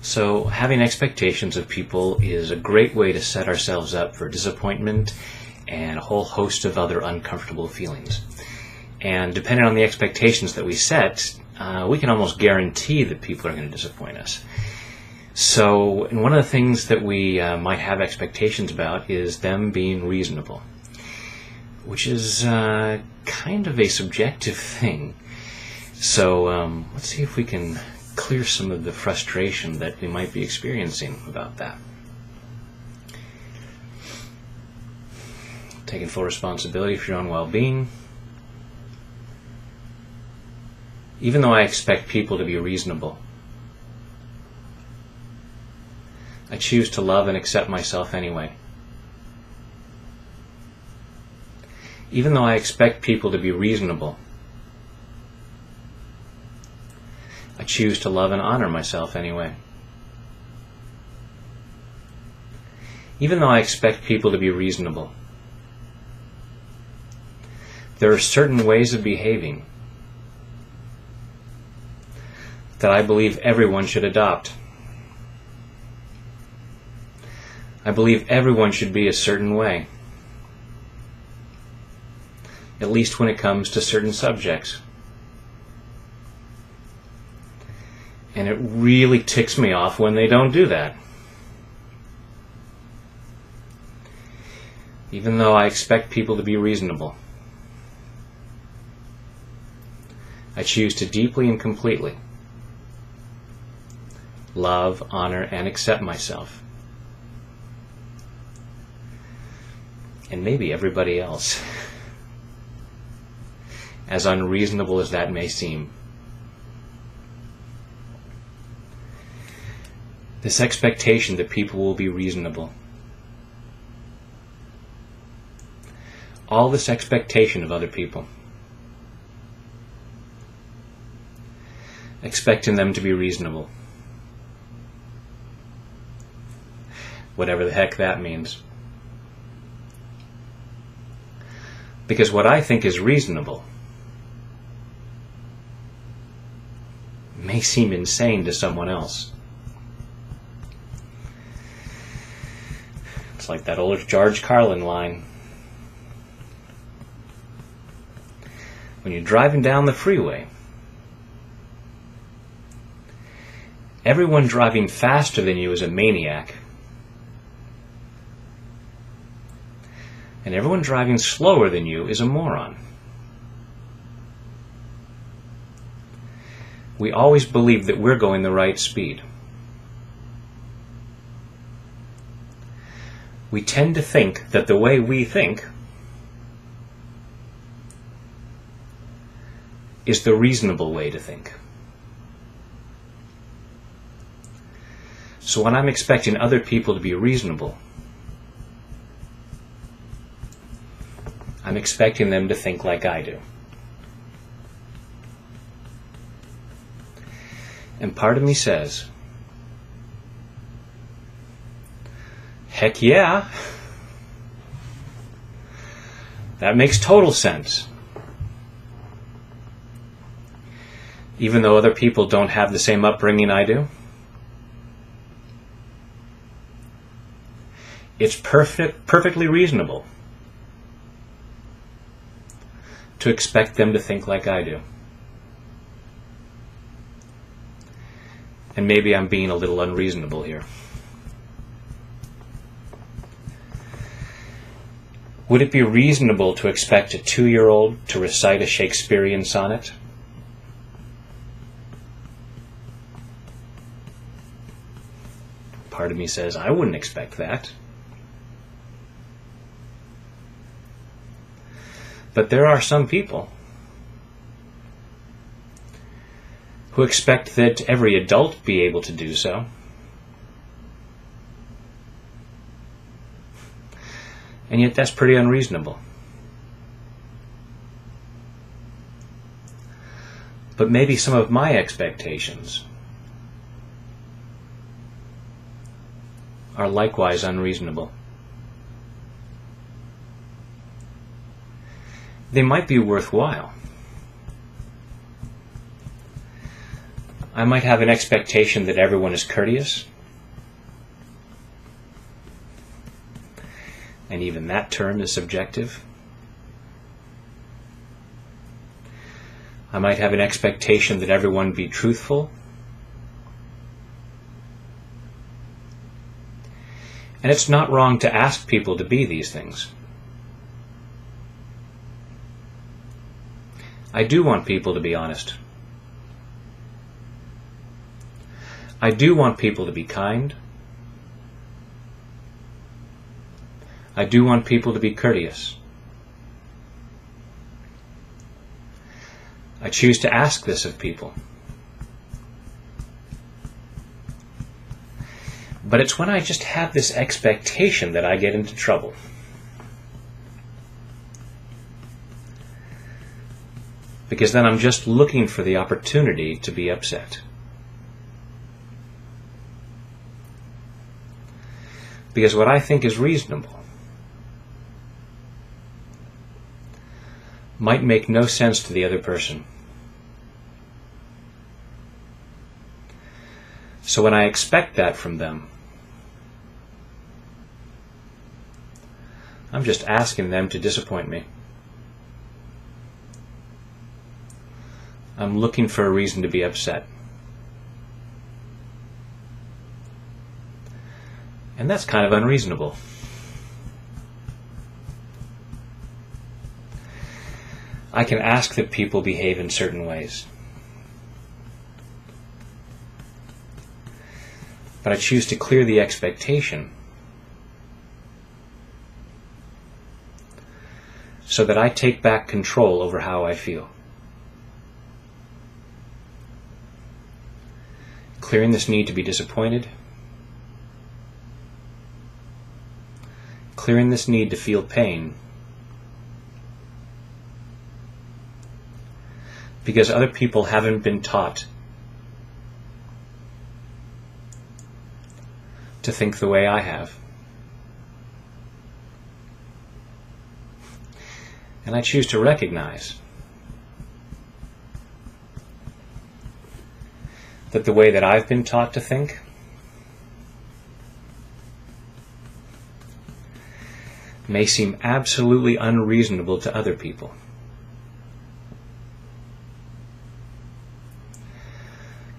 So having expectations of people is a great way to set ourselves up for disappointment and a whole host of other uncomfortable feelings. And depending on the expectations that we set, we can almost guarantee that people are going to disappoint us. So one of the things that we might have expectations about is them being reasonable, which is kind of a subjective thing. So let's see if we can clear some of the frustration that we might be experiencing about that. Taking full responsibility for your own well-being. Even though I expect people to be reasonable, I choose to love and accept myself anyway. Even though I expect people to be reasonable, I choose to love and honor myself anyway. Even though I expect people to be reasonable, there are certain ways of behaving that I believe everyone should adopt. I believe everyone should be a certain way, at least when it comes to certain subjects. And it really ticks me off when they don't do that. Even though I expect people to be reasonable, I choose to deeply and completely love, honor, and accept myself. And maybe everybody else, as unreasonable as that may seem. This expectation that people will be reasonable. All this expectation of other people. Expecting them to be reasonable. Whatever the heck that means. Because what I think is reasonable may seem insane to someone else. It's like that old George Carlin line. When you're driving down the freeway, everyone driving faster than you is a maniac. And everyone driving slower than you is a moron. We always believe that we're going the right speed. We tend to think that the way we think is the reasonable way to think. So when I'm expecting other people to be reasonable, I'm expecting them to think like I do. And part of me says, heck yeah, that makes total sense. Even though other people don't have the same upbringing I do, it's perfectly reasonable to expect them to think like I do. And maybe I'm being a little unreasonable here. Would it be reasonable to expect a 2-year-old to recite a Shakespearean sonnet? Part of me says, I wouldn't expect that. But there are some people who expect that every adult be able to do so. And yet that's pretty unreasonable. But maybe some of my expectations are likewise unreasonable. They might be worthwhile. I might have an expectation that everyone is courteous. And even that term is subjective. I might have an expectation that everyone be truthful. And it's not wrong to ask people to be these things. I do want people to be honest. I do want people to be kind. I do want people to be courteous. I choose to ask this of people. But it's when I just have this expectation that I get into trouble. Because then I'm just looking for the opportunity to be upset. Because what I think is reasonable might make no sense to the other person. So when I expect that from them, I'm just asking them to disappoint me. I'm looking for a reason to be upset. And that's kind of unreasonable. I can ask that people behave in certain ways. But I choose to clear the expectation so that I take back control over how I feel. Clearing this need to be disappointed. Clearing this need to feel pain. Because other people haven't been taught to think the way I have. And I choose to recognize that the way that I've been taught to think may seem absolutely unreasonable to other people.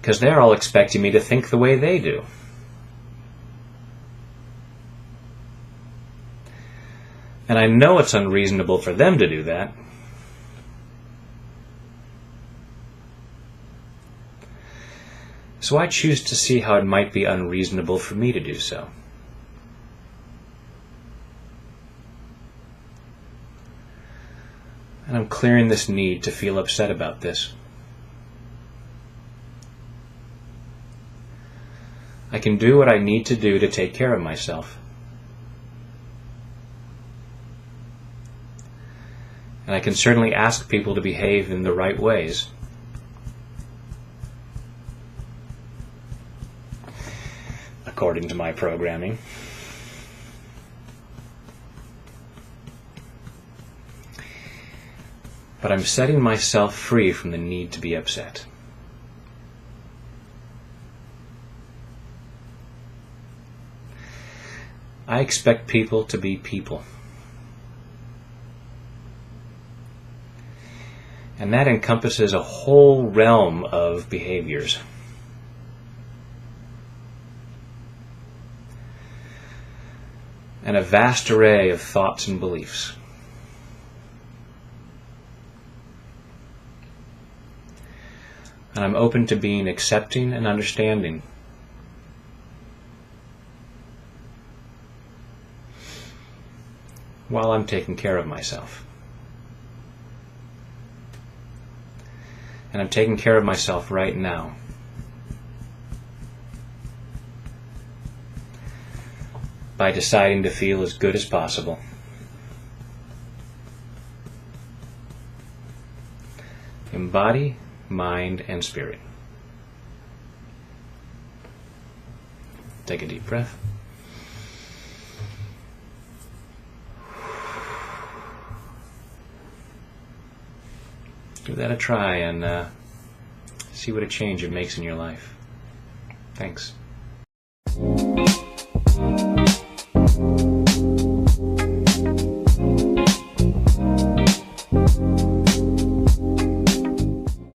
Because they're all expecting me to think the way they do. And I know it's unreasonable for them to do that. So I choose to see how it might be unreasonable for me to do so. And I'm clearing this need to feel upset about this. I can do what I need to do to take care of myself. And I can certainly ask people to behave in the right ways. According to my programming. But I'm setting myself free from the need to be upset. I expect people to be people. And that encompasses a whole realm of behaviors. And a vast array of thoughts and beliefs. And I'm open to being accepting and understanding. While I'm taking care of myself. And I'm taking care of myself right now. By deciding to feel as good as possible. In body, mind, and spirit. Take a deep breath. Give that a try and See what a change it makes in your life. Thanks.